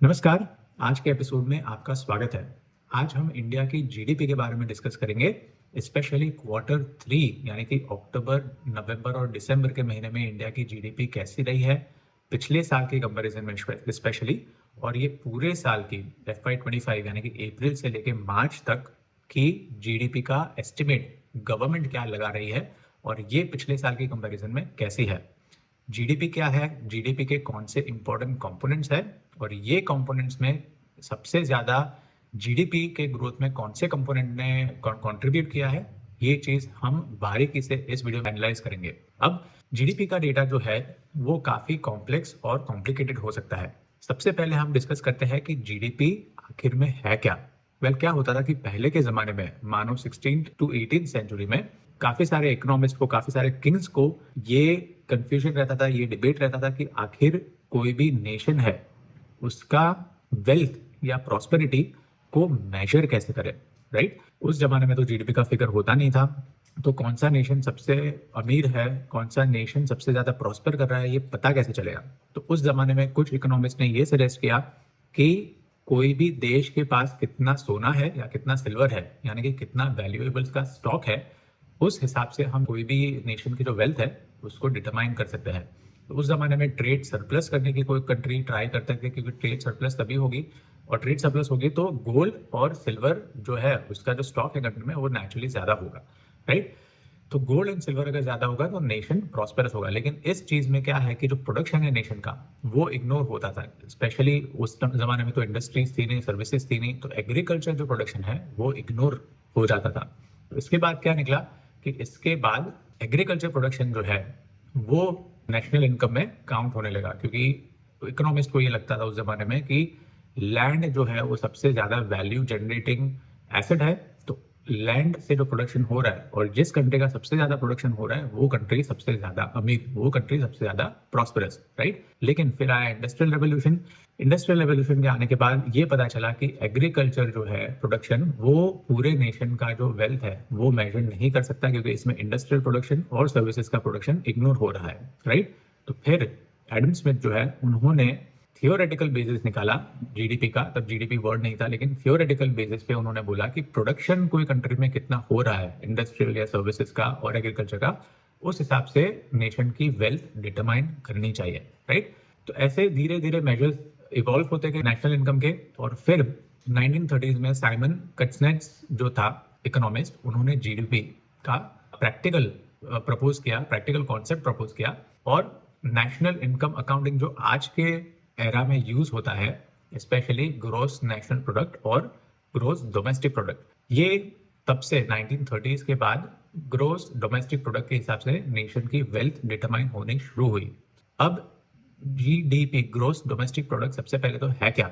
नमस्कार। आज के एपिसोड में आपका स्वागत है। आज हम इंडिया की जीडीपी के बारे में डिस्कस करेंगे, स्पेशली क्वार्टर 3 यानी कि अक्टूबर, नवंबर और दिसंबर के महीने में इंडिया की जीडीपी कैसी रही है पिछले साल के कंपैरिजन में स्पेशली, और ये पूरे साल की FY25 यानी कि अप्रैल से लेके मार्च तक की जीडीपी का एस्टिमेट गवर्नमेंट क्या लगा रही है और ये पिछले साल के कंपैरिजन में कैसी है। जीडीपी क्या है, जीडीपी के कौन से इंपॉर्टेंट कंपोनेंट्स है और ये कंपोनेंट्स में सबसे ज़्यादा जीडीपी के ग्रोथ में कौन से कंपोनेंट ने कंट्रीब्यूट किया है, ये चीज़ हम बारीकी से इस वीडियो में एनालाइज करेंगे। अब जीडीपी का डेटा जो है वो काफ़ी कॉम्प्लेक्स और कॉम्प्लिकेटेड हो सकता है। सबसे पहले हम डिस्कस करते हैं कि जीडीपी आखिर में है क्या। क्या होता था कि पहले के ज़माने में, मानो 16th to 18th सेंचुरी में, काफ़ी सारे इकोनॉमिस्ट को, काफ़ी सारे किंग्स को ये कंफ्यूजन रहता था, ये डिबेट रहता था कि आखिर कोई भी नेशन है उसका वेल्थ या प्रॉस्पेरिटी को मेजर कैसे करें, राइट। उस जमाने में तो जीडीपी का फिगर होता नहीं था, तो कौन सा नेशन सबसे अमीर है, कौन सा नेशन सबसे ज़्यादा प्रॉस्पर कर रहा है, ये पता कैसे चलेगा। तो उस जमाने में कुछ इकोनॉमिस्ट ने ये सजेस्ट किया कि कोई भी देश के पास कितना सोना है या कितना सिल्वर है, यानी कि कितना वैल्यूएबल्स का स्टॉक है, उस हिसाब से हम कोई भी नेशन की जो वेल्थ है उसको डिटरमाइन कर सकते हैं। तो उस जमाने में ट्रेड सरप्लस करने की कोई कंट्री ट्राई करते थे, क्योंकि ट्रेड सरप्लस तभी होगी और ट्रेड सरप्लस होगी तो गोल्ड और सिल्वर जो है उसका जो स्टॉक है कंट्री में वो नेचुरली ज़्यादा होगा, राइट। तो गोल्ड एंड सिल्वर अगर ज़्यादा होगा तो नेशन प्रॉस्पेरस होगा। लेकिन इस चीज़ में क्या है कि जो प्रोडक्शन है नेशन का वो इग्नोर होता था। स्पेशली उस ज़माने में तो इंडस्ट्रीज थी नहीं, सर्विसेज थी नहीं, तो एग्रीकल्चर जो प्रोडक्शन है वो इग्नोर हो जाता था। तो इसके बाद क्या निकला कि इसके बाद एग्रीकल्चर प्रोडक्शन जो है वो नेशनल इनकम में काउंट होने लगा, क्योंकि इकोनॉमिस्ट को ये लगता था उस जमाने में कि लैंड जो है वो सबसे ज़्यादा वैल्यू जनरेटिंग एसेट है। तो लैंड से जो प्रोडक्शन हो रहा है और जिस कंट्री का सबसे ज़्यादा प्रोडक्शन हो रहा है वो कंट्री सबसे ज़्यादा अमीर, वो कंट्री सबसे ज़्यादा प्रॉस्परस, राइट। लेकिन फिर आया इंडस्ट्रियल रेवोल्यूशन। इंडस्ट्रियल रेवोल्यूशन के आने के बाद ये पता चला कि एग्रीकल्चर जो है प्रोडक्शन वो पूरे नेशन का जो वेल्थ है वो मेजर नहीं कर सकता, क्योंकि इसमें इंडस्ट्रियल प्रोडक्शन और सर्विसेज का प्रोडक्शन इग्नोर हो रहा है, राइट। तो फिर एडम स्मिथ जो है उन्होंने थियोरेटिकल बेसिस निकाला जीडीपी का। तब जीडीपी वर्ड नहीं था, लेकिन थियोरेटिकल बेसिस पे उन्होंने बोला कि प्रोडक्शन कोई कंट्री में कितना हो रहा है इंडस्ट्रियल या सर्विसेज का और एग्रीकल्चर का, उस हिसाब से नेशन की वेल्थ डिटरमाइन करनी चाहिए, राइट। तो ऐसे धीरे धीरे मेजर्स इवॉल्व होते गए नेशनल इनकम के, और फिर 1930s में साइमन कट्सनेट्स जो था इकोनॉमिस्ट, उन्होंने जीडीपी का प्रैक्टिकल प्रपोज किया, प्रैक्टिकल कॉन्सेप्ट प्रपोज किया। और नेशनल इनकम अकाउंटिंग जो आज के एरा में यूज होता है, स्पेशली ग्रोस नेशनल प्रोडक्ट और ग्रोस डोमेस्टिक प्रोडक्ट, ये तब से 1930s के बाद ग्रोस डोमेस्टिक प्रोडक्ट के हिसाब से नेशन की वेल्थ डिटरमाइन होनी शुरू हुई। अब जीडीपी, ग्रोस डोमेस्टिक प्रोडक्ट, सबसे पहले तो है क्या।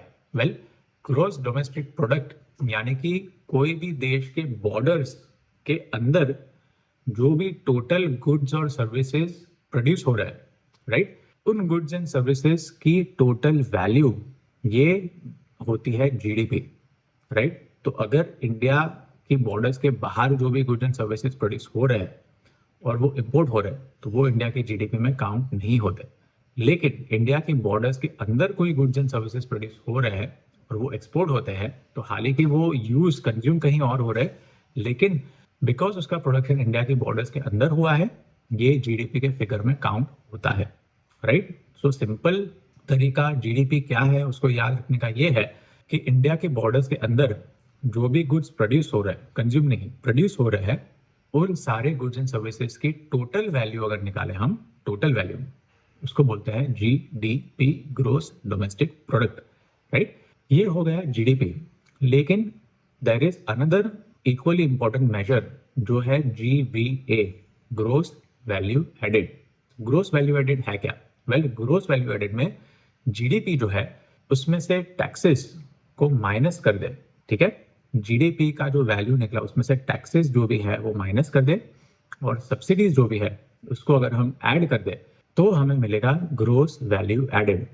ग्रोस डोमेस्टिक प्रोडक्ट यानी कि कोई भी देश के बॉर्डर्स के अंदर जो भी टोटल गुड्स और सर्विसेज प्रोड्यूस हो रहा है, राइट, उन गुड्स एंड सर्विसेज की टोटल वैल्यू ये होती है जीडीपी, राइट। तो अगर इंडिया की बॉर्डर्स के बाहर जो भी गुड्स एंड सर्विसेज प्रोड्यूस हो रहे हैं और वो इंपोर्ट हो रहे हैं तो वो इंडिया की जीडीपी में काउंट नहीं होते। लेकिन इंडिया की बॉर्डर्स के अंदर कोई गुड्स एंड सर्विसेज प्रोड्यूस हो रहे हैं और वो एक्सपोर्ट होते हैं, तो हालांकि वो यूज कंज्यूम कहीं और हो रहे हैं, लेकिन बिकॉज उसका प्रोडक्शन इंडिया की बॉर्डर्स के अंदर हुआ है, ये जीडीपी के फिगर में काउंट होता है, राइट। सो सिंपल तरीका जीडीपी क्या है उसको याद रखने का ये है कि इंडिया के बॉर्डर्स के अंदर जो भी गुड्स प्रोड्यूस हो रहे हैं, कंज्यूम नहीं, प्रोड्यूस हो रहे हैं, उन सारे गुड्स एंड सर्विसेज की टोटल वैल्यू अगर निकालें हम, टोटल वैल्यू, उसको बोलते हैं GDP, gross domestic product, right. ये हो गया जीडीपी। लेकिन there is another equally important measure जो है GVA, gross value added. Gross value added है क्या। ग्रोस वैल्यू एडेड में जीडीपी जो है उसमें से टैक्सेस को माइनस कर दे, ठीक है। जीडीपी का जो वैल्यू निकला उसमें से टैक्सेस जो भी है वो माइनस कर दे और सब्सिडीज जो भी है उसको अगर हम ऐड कर दे तो हमें मिलेगा ग्रोस वैल्यू एडेड।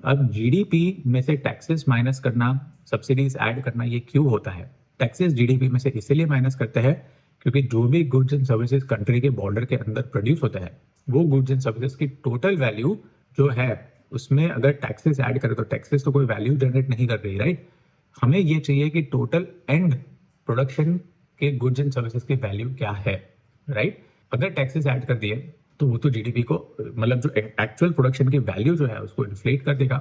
अब जीडीपी में से टैक्सेस माइनस करना, सब्सिडीज ऐड करना, ये क्यों होता है। टैक्सेस जीडीपी में से इसलिए माइनस करते हैं क्योंकि जो भी गुड्स एंड सर्विसेज कंट्री के बॉर्डर के अंदर प्रोड्यूस होते हैं वो गुड्स एंड सर्विसेज की टोटल वैल्यू जो है उसमें अगर टैक्सेस ऐड करें तो टैक्सेस तो कोई वैल्यू जनरेट नहीं कर रही, राइट? हमें ये चाहिए कि टोटल एंड प्रोडक्शन के गुड्स एंड सर्विसेज की वैल्यू क्या है, राइट? अगर टैक्सेस ऐड कर दिए तो वो तो जीडीपी को, मतलब जो एक्चुअल प्रोडक्शन की वैल्यू जो है उसको इन्फ्लेट कर देगा,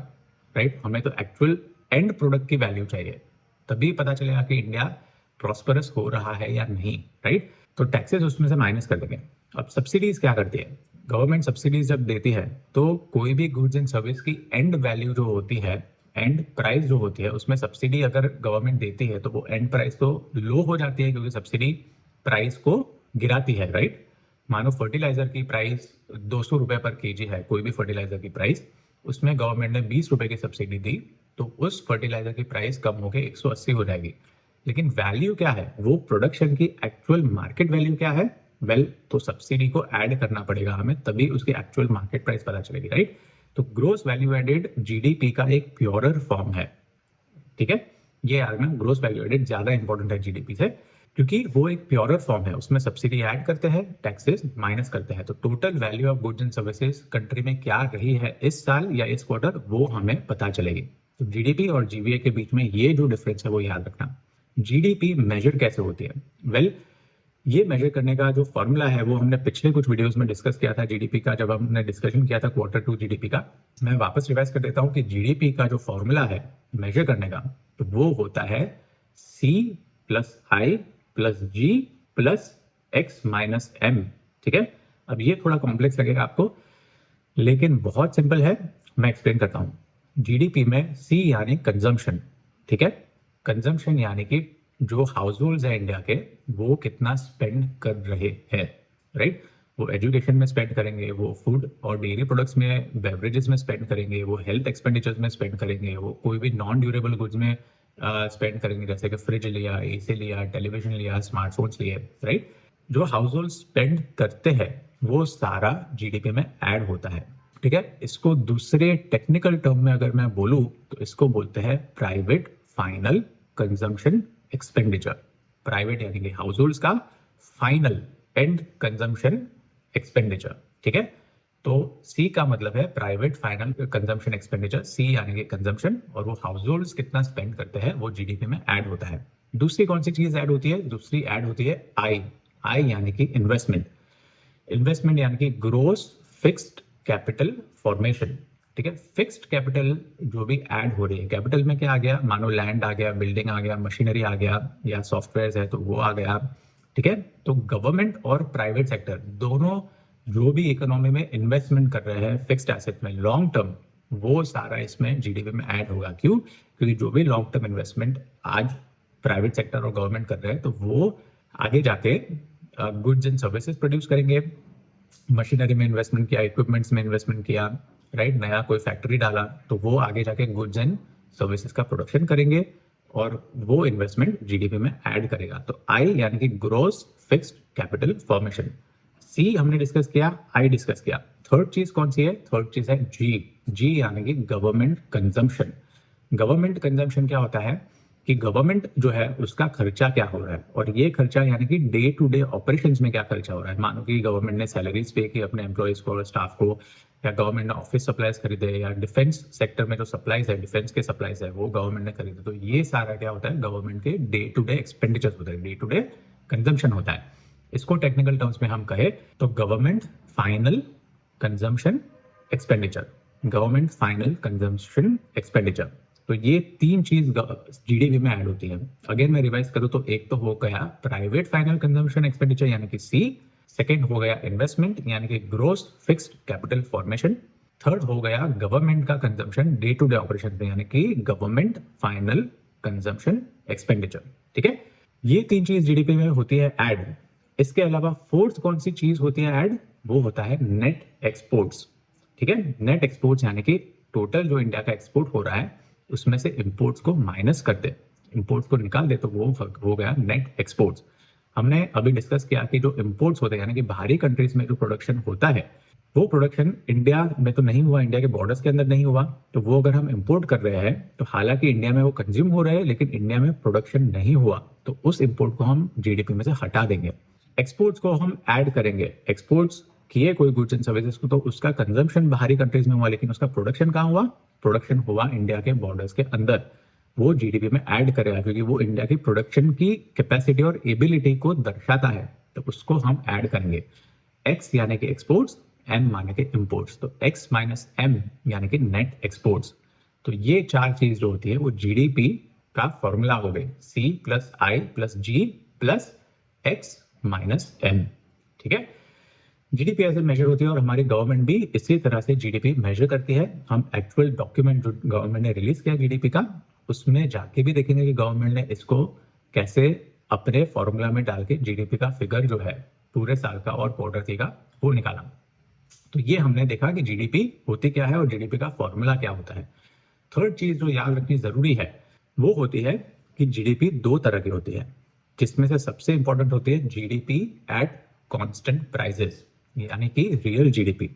राइट? हमें तो एक्चुअल एंड प्रोडक्ट की वैल्यू चाहिए, तभी पता चलेगा कि इंडिया प्रॉस्परस हो रहा है या नहीं, राइट? तो टैक्सेस उसमें से माइनस कर देंगे। अब सब्सिडीज क्या करती है? गवर्नमेंट सब्सिडीज जब देती है तो कोई भी गुड्स एंड सर्विस की एंड वैल्यू जो होती है, एंड प्राइस जो होती है, उसमें सब्सिडी अगर गवर्नमेंट देती है तो वो एंड प्राइस तो लो हो जाती है, क्योंकि सब्सिडी प्राइस को गिराती है, राइट? मानो फर्टिलाइजर की प्राइस 200 रुपए पर केजी है, कोई भी फर्टिलाइजर की प्राइस, उसमें गवर्नमेंट ने 20 रुपए की सब्सिडी दी, तो उस फर्टिलाइजर की प्राइस कम होकर 180 हो जाएगी। लेकिन वैल्यू क्या है? वो प्रोडक्शन की एक्चुअल मार्केट वैल्यू क्या है? तो सब्सिडी को ऐड करना पड़ेगा हमें, तभी उसकी एक्चुअल मार्केट प्राइस पता चलेगी, राइट? तो ग्रोस वैल्यू एडेड जीडीपी का एक प्योरर फॉर्म है, ठीक है? ये याद रखना, ग्रोस वैल्यू एडेड ज्यादा इंपॉर्टेंट है जीडीपी से, क्योंकि वो एक प्योरर फॉर्म है, उसमें सब्सिडी ऐड करते हैं, टैक्सेस माइनस करते हैं। तो total value of goods and services country में क्या रही है इस साल या इस क्वार्टर, वो हमें पता चलेगी। तो जीडीपी और जीवीए के बीच में ये जो डिफरेंस है वो याद रखना। जीडीपी मेजर कैसे होती है? ये मेजर करने का जो फॉर्मूला है वो हमने पिछले कुछ वीडियोस में डिस्कस किया था जीडीपी का, जब हमने डिस्कशन किया था Q2 जीडीपी का। मैं वापस रिवाइज कर देता हूँ कि जीडीपी का जो फॉर्मूला है मेजर करने का, तो वो होता है C प्लस आई प्लस जी प्लस एक्स माइनस एम, ठीक है? अब ये थोड़ा कॉम्प्लेक्स लगेगा आपको, लेकिन बहुत सिंपल है, मैं एक्सप्लेन करता हूँ। जीडीपी में C यानी कंजम्पशन, ठीक है? कंजम्पशन यानी कि जो हाउस होल्ड है इंडिया के, वो कितना स्पेंड कर रहे हैं, राइट? वो एजुकेशन में स्पेंड करेंगे, वो फूड और डेयरी प्रोडक्ट्स में, बेवरेजेस में स्पेंड करेंगे, वो हेल्थ एक्सपेंडिचर्स में स्पेंड करेंगे, वो कोई भी नॉन ड्यूरेबल गुड्स में स्पेंड करेंगे, जैसे कि फ्रिज लिया, एसी लिया, टेलीविजन लिया, स्मार्टफोन्स लिए, राइट? जो हाउस होल्ड स्पेंड करते हैं वो सारा जीडीपी में ऐड होता है, ठीक है? इसको दूसरे टेक्निकल टर्म में अगर मैं बोलूं तो इसको बोलते हैं private final consumption expenditure. Private यानी कि हाउस होल्ड्स का, फाइनल एंड कंजम्पशन एक्सपेंडिचर, ठीक है? तो सी का मतलब है प्राइवेट फाइनल कंजम्पशन एक्सपेंडिचर, सी यानी कि कंजम्पशन, और वो हाउस होल्ड्स कितना स्पेंड करते हैं वो जीडीपी में ऐड होता है। दूसरी कौन सी चीज ऐड होती है? दूसरी ऐड होती है आई। आई यानी कि इन्वेस्टमेंट। इन्वेस्टमेंट यानी कि ग्रोस फिक्स्ड कैपिटल फॉर्मेशन, ठीक है? फिक्स्ड कैपिटल जो भी ऐड हो रही है, कैपिटल में क्या आ गया? मानो लैंड आ गया, बिल्डिंग आ गया, मशीनरी आ गया, या सॉफ्टवेयर है तो वो आ गया, ठीक है? तो गवर्नमेंट और प्राइवेट सेक्टर दोनों जो भी इकोनॉमी में इन्वेस्टमेंट कर रहे हैं फिक्स्ड एसेट में लॉन्ग टर्म, वो सारा इसमें जीडीपी में ऐड होगा। क्यों? क्योंकि जो भी लॉन्ग टर्म इन्वेस्टमेंट आज प्राइवेट सेक्टर और गवर्नमेंट कर रहे हैं, तो वो आगे जाके गुड्स एंड सर्विसेज प्रोड्यूस करेंगे। मशीनरी में इन्वेस्टमेंट किया, इक्विपमेंट्स में इन्वेस्टमेंट किया, राइट? नया कोई फैक्ट्री डाला, तो वो आगे जाके गुड्स एंड सर्विसेज का प्रोडक्शन करेंगे और वो इन्वेस्टमेंट जीडीपी में ऐड करेगा। तो आई यानी कि ग्रोस फिक्स्ड कैपिटल फॉर्मेशन। सी हमने डिस्कस किया, आई डिस्कस किया। थर्ड चीज कौन सी है? थर्ड चीज है जी। जी यानी कि गवर्नमेंट कंजम्पशन। गवर्नमेंट कंजम्पशन क्या होता है कि गवर्नमेंट जो है उसका खर्चा क्या हो रहा है, और ये खर्चा यानी कि डे टू डे ऑपरेशंस में क्या खर्चा हो रहा है। मानो कि गवर्नमेंट ने सैलरीज पे की अपने एम्प्लॉयज को और स्टाफ को, या गवर्नमेंट ने ऑफिस सप्लाईज खरीदे, या डिफेंस सेक्टर में जो सप्लाईज है, डिफेंस के सप्लाईज है, वो गवर्नमेंट ने खरीदे। तो ये सारा क्या होता है? गवर्नमेंट के डे टू डे एक्सपेंडिचर्स होता है, डे टू डे कंजम्पशन होता है। इसको टेक्निकल टर्म्स में हम कहे तो government final consumption expenditure, government final consumption expenditure. तो ये तीन चीज जीडीपी में ऐड होती है। अगेन मैं रिवाइज करूं तो एक तो हो गया प्राइवेट फाइनल कंजम्पशन एक्सपेंडिचर यानी कि सी, सेकंड हो गया इन्वेस्टमेंट यानी कि gross fixed capital formation, third हो गया गवर्नमेंट का consumption day to day operation में यानी कि गवर्नमेंट फाइनल कंजम्पशन एक्सपेंडिचर, ठीक है? ये तीन चीज जीडीपी में होती है ऐड। इसके अलावा फोर्थ कौन सी चीज होती है ऐड? वो होता है नेट एक्सपोर्ट्स, ठीक है? नेट एक्सपोर्ट्स यानी कि टोटल जो इंडिया का एक्सपोर्ट हो रहा है उसमें से इंपोर्ट्स को माइनस कर दे, इंपोर्ट्स को निकाल दे, तो वो हो गया नेट एक्सपोर्ट्स। हमने अभी डिस्कस किया कि जो इंपोर्ट्स होते हैं यानी कि बाहरी कंट्रीज में जो प्रोडक्शन होता है, वो प्रोडक्शन इंडिया में तो नहीं हुआ, इंडिया के बॉर्डर्स के अंदर नहीं हुआ, तो वो अगर हम इंपोर्ट कर रहे हैं तो हालांकि इंडिया में वो कंज्यूम हो रहे हैं लेकिन इंडिया में प्रोडक्शन नहीं हुआ, तो उस इंपोर्ट को हम जीडीपी में से हटा देंगे। एक्सपोर्ट्स को हम ऐड करेंगे। एक्सपोर्ट्स किए कोई गुड्स एंड सर्विसेज को, तो उसका कंजम्पशन बाहरी कंट्रीज में हुआ, लेकिन उसका प्रोडक्शन कहाँ हुआ? प्रोडक्शन हुआ इंडिया के बॉर्डर्स के अंदर। वो जीडीपी में ऐड करेगा, क्योंकि वो इंडिया की प्रोडक्शन की कैपेसिटी और एबिलिटी को दर्शाता है, तो उसको हम ऐड करेंगे। एक्स यानी कि एक्सपोर्ट्स, एम माने के इम्पोर्ट्स, तो एक्स माइनस एम यानी कि नेट एक्सपोर्ट्स। तो ये चार चीज जो होती है वो जीडीपी का फॉर्मूला हो गई, सी प्लस आई प्लस जी प्लस एक्स माइनस एम। ठीक है, जीडीपी ऐसे मेजर होती है और हमारी गवर्नमेंट भी इसी तरह से जीडीपी मेजर करती है। हम एक्चुअल डॉक्यूमेंट जो गवर्नमेंट ने रिलीज किया जीडीपी का, उसमें जाके भी देखेंगे कि गवर्नमेंट ने इसको कैसे अपने फॉर्मूला में डाल के जीडीपी का फिगर जो है पूरे साल का और क्वार्टर थ्री का वो निकाला। तो ये हमने देखा कि जीडीपी होती क्या है और जीडीपी का फॉर्मूला क्या होता है। थर्ड चीज जो याद रखनी जरूरी है वो होती है कि जीडीपी दो तरह की होती है, जिसमें से सबसे इंपॉर्टेंट होती है जीडीपी एट कांस्टेंट प्राइसेस, यानी कि रियल जीडीपी।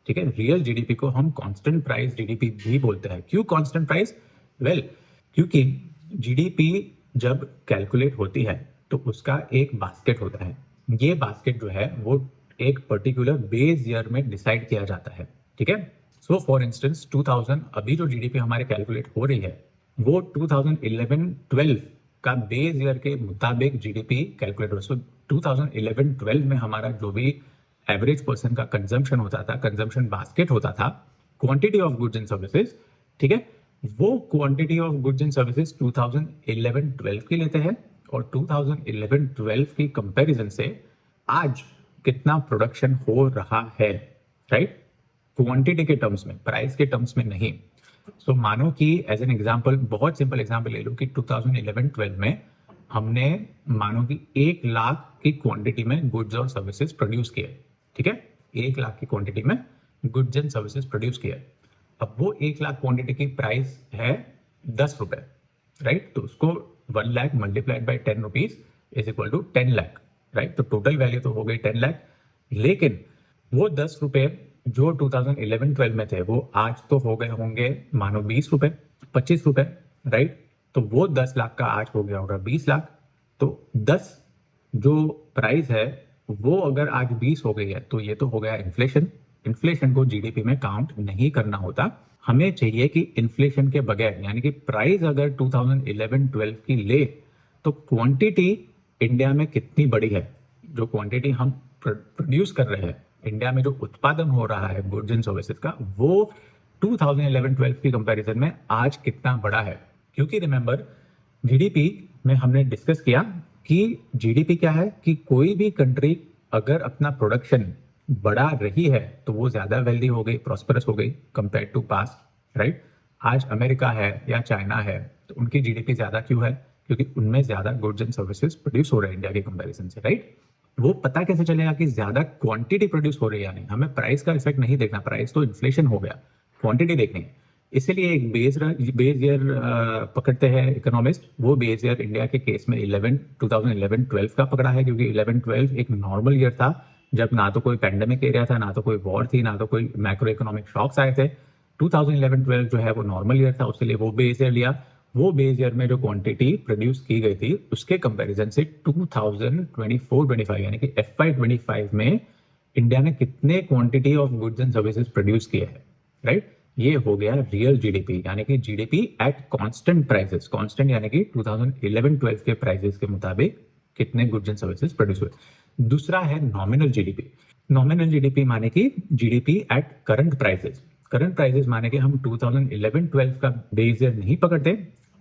ठीक है, रियल जीडीपी को हम कांस्टेंट प्राइस जीडीपी भी बोलते हैं। क्यों कांस्टेंट प्राइस? वेल, क्योंकि जीडीपी जब कैलकुलेट होती है तो उसका एक बास्केट होता है। ये बास्केट जो है वो एक पर्टिकुलर बेस ईयर में डिसाइड किया जाता है। ठीक है, सो फॉर इंस्टेंस 2000 अभी जो जीडीपी हमारे कैलकुलेट हो रही है वो 2011-12 का बेस ईयर के मुताबिक जीडीपी कैलकुलेट हो। सो 2011-12 में हमारा जो भी एवरेज पर्सन का कंजम्पशन होता था, कंजम्पशन बास्केट होता था, quantity of goods and services, ठीक है, वो quantity of goods and services 2011-12 की लेते हैं और 2011-12 की कंपैरिजन से आज कितना प्रोडक्शन हो रहा है, राइट, क्वांटिटी के टर्म्स में, प्राइस के टर्म्स में नहीं। सो मानो कि एज एन एग्जांपल, बहुत सिंपल एग्जांपल ले लो कि 2011-12 में हमने मानो कि 1 लाख की क्वांटिटी में गुड्स और सर्विसेज प्रोड्यूस किए। ठीक है, 1 लाख की क्वांटिटी में गुड्स एंड सर्विसेज प्रोड्यूस किए। अब वो 1 लाख क्वांटिटी की प्राइस है 10 रुपए, राइट, तो उसको 1 lakh multiplied by 10 rupees is equal to 10 lakh, right, तो टोटल वैल्यू तो हो गई 10 लाख। लेकिन वो 10 रुपए जो 2011-12 में थे वो आज तो हो गए होंगे मानो 20 रुपए, 25 रुपए, राइट, तो वो 10 लाख का आज हो गया होगा 20 लाख। तो 10 जो प्राइस है वो अगर आज 20 हो गई है तो ये तो हो गया इन्फ्लेशन। इन्फ्लेशन को जीडीपी में काउंट नहीं करना होता। हमें चाहिए कि इन्फ्लेशन के बगैर, यानी कि प्राइस अगर 2011-12 की ले तो क्वांटिटी इंडिया में कितनी बड़ी है, जो क्वांटिटी हम प्रोड्यूस कर रहे हैं, इंडिया में जो उत्पादन हो रहा है गुड्स एंड सर्विसेज का, वो 2011-12 की कंपैरिजन में आज कितना बड़ा है। क्योंकि रिमेंबर, जीडीपी में हमने डिस्कस किया कि जीडीपी क्या है कि कोई भी कंट्री अगर अपना प्रोडक्शन बढ़ा रही है तो वो ज्यादा वेल्दी हो गई, प्रॉस्परस हो गई कंपेयर टू पास्ट, राइट। आज अमेरिका है या चाइना है तो उनकी जीडीपी ज्यादा क्यों है? क्योंकि उनमें ज्यादा गुड्स एंड सर्विसेज प्रोड्यूस हो रहे हैं इंडिया के कंपैरिजन से, राइट। वो पता कैसे चलेगा कि ज्यादा क्वांटिटी प्रोड्यूस हो रही है या नहीं? हमें प्राइस का इफेक्ट नहीं देखना, प्राइस तो इन्फ्लेशन हो गया, क्वांटिटी देखनी है। इसलिए एक बेस ईयर पकड़ते हैं इकोनॉमिस्ट। वो बेस ईयर इंडिया के केस में 2011-12 का पकड़ा है, क्योंकि 11-12 एक नॉर्मल ईयर था जब ना तो कोई पैंडेमिक एरिया था, ना तो कोई वॉर थी, ना तो कोई मैक्रो इकोनॉमिक शॉक्स आए थे। 2011-12 जो है वो नॉर्मल ईयर था, उसके लिए वो बेस ईयर लिया। वो बेस ईयर में जो क्वांटिटी प्रोड्यूस की गई थी उसके कंपैरिजन से 2024-25 यानी कि FY25 में इंडिया ने कितने quantity of goods and services produce किए हैं, राइट। ये हो गया रियल जीडीपी, यानी कि GDP at constant prices, constant यानी कि 2011-12 के प्राइसेस के मुताबिक कितने गुड्स एंड सर्विसेज प्रोड्यूस हुए। दूसरा है नॉमिनल जीडीपी। नॉमिनल जीडीपी माने कि GDP at current prices. Current prices माने कि हम 2011-12 का बेस ईयर नहीं पकड़ते,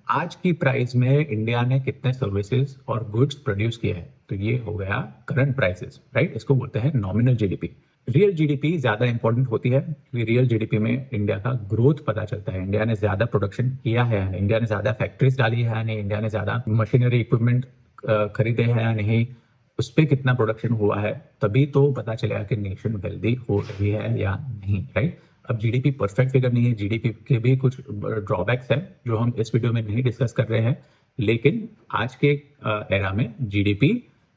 आज की प्राइस में इंडिया ने कितने सर्विसेज और गुड्स प्रोड्यूस किए हैं, तो ये हो गया करंट प्राइसेस, राइट। इसको बोलते हैं नॉमिनल जीडीपी। रियल जीडीपी ज्यादा इंपॉर्टेंट होती है क्योंकि रियल जीडीपी में इंडिया का ग्रोथ पता चलता है। इंडिया ने ज्यादा प्रोडक्शन किया है या नहीं, इंडिया ने ज्यादा फैक्ट्रीज डाली है या नहीं, इंडिया ने ज्यादा मशीनरी इक्विपमेंट खरीदे हैं या नहीं, उस पर कितना प्रोडक्शन हुआ है, तभी तो पता चलेगा कि नेशन वेल्दी हो रही है या नहीं, राइट। अब जीडीपी परफेक्ट फिगर नहीं है, जीडीपी के भी कुछ ड्रॉबैक्स है जो हम इस वीडियो में नहीं डिस्कस कर रहे हैं, लेकिन आज के एरा में जीडीपी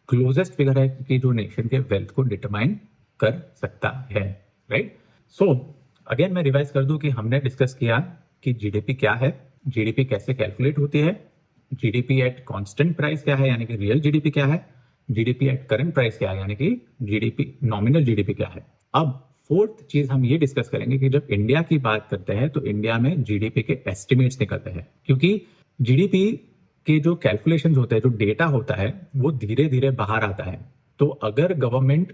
क्लोजेस्ट फिगर है कि जो नेशन के वेल्थ को डिटरमाइन कर सकता है, राइट। सो अगेन मैं रिवाइज कर दूं कि हमने डिस्कस किया कि जीडीपी क्या है, जीडीपी कैसे कैलकुलेट होती है, जीडीपी एट कांस्टेंट प्राइस क्या है यानी कि रियल जीडीपी क्या है, जीडीपी एट करंट प्राइस क्या है यानी कि जीडीपी नॉमिनल जीडीपी क्या है, अब फोर्थ चीज हम ये डिस्कस करेंगे कि जब इंडिया की बात करते हैं तो इंडिया में जीडीपी के एस्टिमेट्स निकलते हैं, क्योंकि जीडीपी के जो कैलकुलेशंस होते हैं, जो डेटा होता है, वो धीरे धीरे बाहर आता है। तो अगर गवर्नमेंट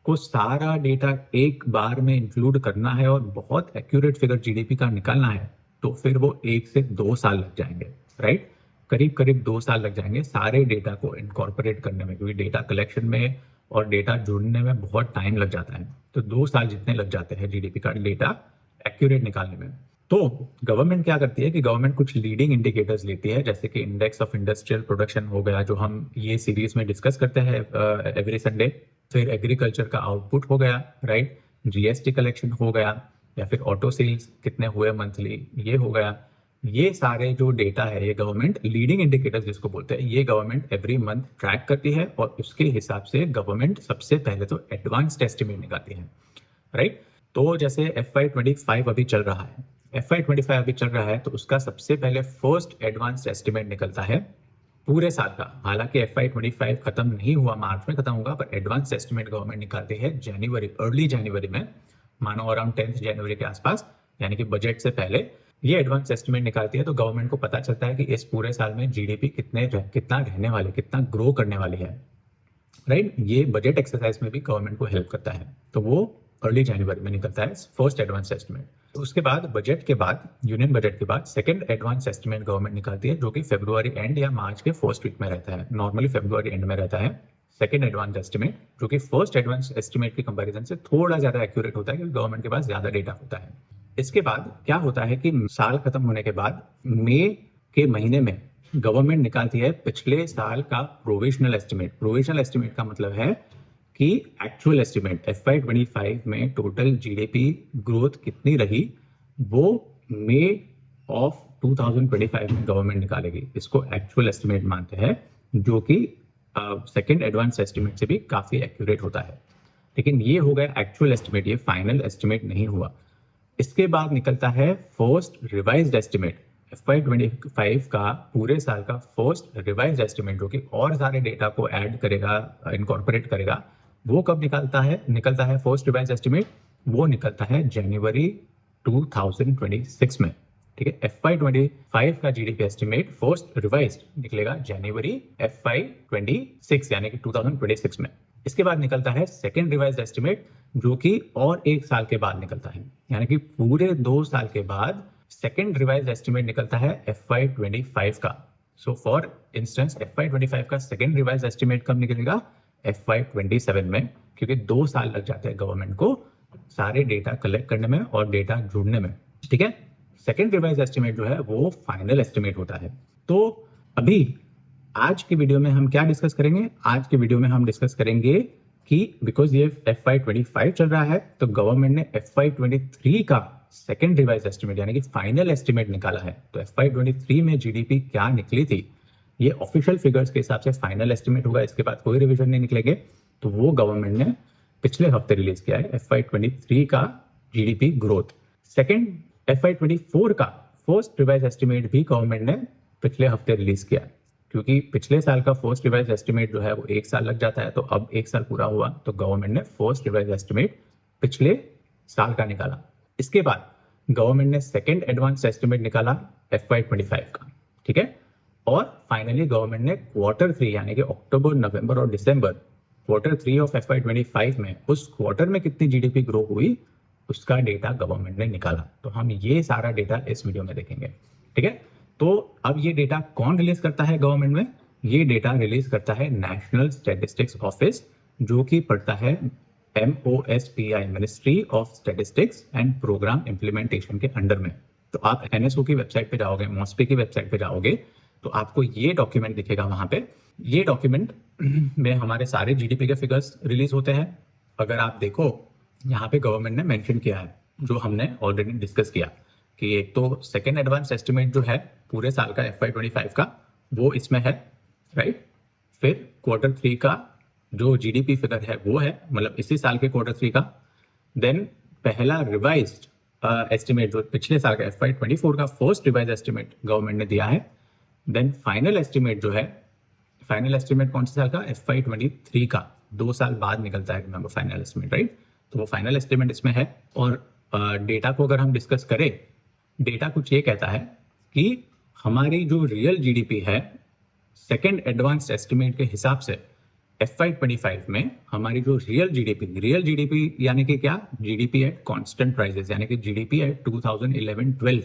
को सारा डेटा एक बार में इंक्लूड करना है और बहुत एक्यूरेट फिगर जीडीपी का निकालना है, तो फिर वो 1 से 2 साल लग जाएंगे, राइट। करीब करीब 2 साल लग जाएंगे सारे डेटा को इनकॉर्पोरेट करने में, क्योंकि डेटा कलेक्शन में और डेटा जोड़ने में बहुत टाइम लग जाता है। तो 2 साल जितने लग जाते हैं जीडीपी का डेटा एक्यूरेट निकालने में। तो गवर्नमेंट क्या करती है कि गवर्नमेंट कुछ लीडिंग इंडिकेटर्स लेती है, जैसे कि इंडेक्स ऑफ इंडस्ट्रियल प्रोडक्शन हो गया, जो हम ये सीरीज में डिस्कस करते हैं एवरी संडे। फिर एग्रीकल्चर का आउटपुट हो गया, राइट, जीएसटी कलेक्शन हो गया, या फिर ऑटो सेल्स कितने हुए मंथली, ये हो गया। ये सारे जो डेटा है, ये गवर्नमेंट लीडिंग इंडिकेटर्स जिसको बोलते हैं, ये गवर्नमेंट एवरी मंथ ट्रैक करती है और उसके हिसाब से गवर्नमेंट सबसे पहले तो एडवांस्ड एस्टिमेट निकालती है, राइट। तो जैसे FY25 अभी चल रहा है, FY25 अभी चल रहा है, तो उसका सबसे पहले फर्स्ट एडवांस्ड एस्टिमेट निकलता है पूरे साल का। हालांकि FY25 खत्म नहीं हुआ, मार्च में खत्म होगा, पर एडवांस एस्टिमेट गवर्नमेंट निकालती है जनवरी, अर्ली जनवरी में, मानो अराउंड 10 जनवरी के आसपास, यानी कि बजट से पहले ये एडवांस एस्टिमेट निकालती है। तो गवर्नमेंट को पता चलता है कि इस पूरे साल में जीडीपी कितना रहने वाले, कितना ग्रो करने वाली है, राइट। ये बजट एक्सरसाइज में भी गवर्नमेंट को हेल्प करता है। तो वो अर्ली जनवरी में निकलता है फर्स्ट एडवांस एस्टिमेट। तो उसके बाद बजट के बाद, यूनियन बजट के बाद सेकंड एडवांस एस्टिमेट गवर्नमेंट निकालती है, जो कि फरवरी एंड या मार्च के फर्स्ट वीक में रहता है। नॉर्मली फरवरी एंड में रहता है सेकंड एडवांस एस्टिमेट, जो कि फर्स्ट एडवांस एस्टिमेट की कंपैरिजन से थोड़ा ज्यादा एक्यूरेट होता है, क्योंकि गवर्नमेंट के पास ज्यादा डेटा होता है। इसके बाद क्या होता है कि साल खत्म होने के बाद मई के महीने में गवर्नमेंट निकालती है पिछले साल का प्रोविजनल एस्टिमेट। प्रोविजनल एस्टिमेट का मतलब है कि एक्चुअल एस्टिमेट FY25 में टोटल जीडीपी ग्रोथ कितनी रही, वो मई ऑफ 2025 में गवर्नमेंट निकालेगी। इसको एक्चुअल एस्टिमेट मानते हैं, जो कि सेकेंड एडवांस एस्टिमेट से भी काफी एक्यूरेट होता है। लेकिन ये हो गया एक्चुअल एस्टिमेट, ये फाइनल एस्टिमेट नहीं हुआ। इसके बाद निकलता है फर्स्ट रिवाइज्ड एस्टिमेट, FY25 का पूरे साल का फर्स्ट रिवाइज्ड एस्टिमेट, जो कि और सारे डेटा को ऐड करेगा, इनकॉर्पोरेट करेगा। वो कब निकलता है फर्स्ट रिवाइज्ड एस्टिमेट, वो निकलता है जनवरी 2026 में, ठीक है। FY25 का जीडीपी एस्टिमेट फर्स्ट रिवाइज्ड निकलेगा जनवरी FY26 यानी कि 2026 में। इसके बाद निकलता है सेकेंड रिवाइज्ड एस्टिमेट, जो कि और 1 साल के बाद निकलता है, यानी कि पूरे 2 साल के बाद सेकेंड रिवाइज्ड एस्टिमेट निकलता है FY25 का। सो फॉर इंस्टेंस FY25 का सेकेंड रिवाइज्ड एस्टिमेट कब निकलेगा, FY27 में, क्योंकि 2 साल लग जाते हैं गवर्नमेंट को सारे डेटा कलेक्ट करने में और डेटा जोड़ने में, ठीक है। सेकेंड रिवाइज्ड एस्टिमेट जो है वो फाइनल एस्टिमेट होता है। तो अभी आज की वीडियो में हम क्या डिस्कस करेंगे, आज की वीडियो में हम डिस्कस करेंगे कि बिकॉज ये FY25 चल रहा है, तो गवर्नमेंट ने FY23 का सेकेंड रिवाइज एस्टिमेट यानी कि फाइनल एस्टिमेट निकाला है। तो FY23 में जीडीपी क्या निकली थी, ये ऑफिशियल फिगर्स के हिसाब से फाइनल एस्टिमेट होगा, इसके बाद कोई रिवीजन नहीं निकलेंगे। तो वो गवर्नमेंट ने पिछले हफ्ते रिलीज किया है FY23 का जीडीपी ग्रोथ। सेकेंड FY24 का फर्स्ट रिवाइज एस्टिमेट भी गवर्नमेंट ने पिछले हफ्ते रिलीज किया, क्योंकि पिछले साल का फर्स्ट रिवाइज एस्टिमेट जो है वो 1 साल लग जाता है, तो अब 1 साल पूरा हुआ, तो गवर्नमेंट ने फर्स्ट रिवाइज एस्टिमेट पिछले साल का निकाला। इसके बाद गवर्नमेंट ने सेकेंड एडवांस एस्टिमेट निकाला FY25 का, ठीक है। और फाइनली गवर्नमेंट ने Q3 यानी कि अक्टूबर, नवंबर और दिसंबर, Q3 ऑफ FY25 में उस क्वार्टर में कितनी जीडीपी ग्रो हुई उसका डेटा गवर्नमेंट ने निकाला। तो हम ये सारा डेटा इस वीडियो में देखेंगे, ठीक है। तो अब ये डेटा कौन रिलीज करता है गवर्नमेंट में, ये डेटा रिलीज करता है नेशनल स्टैटिस्टिक्स ऑफिस, जो कि पड़ता है MOSPI, ministry of statistics and programme implementation के अंडर में। तो आप NSO की वेबसाइट पे जाओगे, MOSPI की वेबसाइट पे जाओगे, तो आपको ये डॉक्यूमेंट दिखेगा वहां पे। ये डॉक्यूमेंट में हमारे सारे जीडीपी के फिगर्स रिलीज होते हैं। अगर आप देखो यहाँ पे गवर्नमेंट ने मेंशन किया है, जो हमने ऑलरेडी डिस्कस किया, कि एक तो सेकेंड एडवांस एस्टिमेट जो है पूरे साल का FY25 का, वो इसमें है, राइट। फिर Q3 का जो जीडीपी फिगर है वो है, मतलब इसी साल के Q3 का। देन पहला रिवाइज्ड एस्टिमेट जो पिछले साल का FY24 का फर्स्ट रिवाइज एस्टिमेट गवर्नमेंट ने दिया है। देन फाइनल एस्टिमेट जो है, फाइनल एस्टिमेट कौन से साल का, FY23 का, 2 साल बाद निकलता है फाइनल एस्टिमेट, राइट। तो वो फाइनल एस्टिमेट इसमें है। और डेटा को अगर हम डिस्कस करें, डेटा कुछ ये कहता है कि हमारी जो रियल जीडीपी है सेकेंड एडवांस एस्टिमेट के हिसाब से FY25 में हमारी जो रियल जीडीपी यानी कि क्या, जीडीपी एट कांस्टेंट प्राइसेस, यानी कि जीडीपी एट 2011-12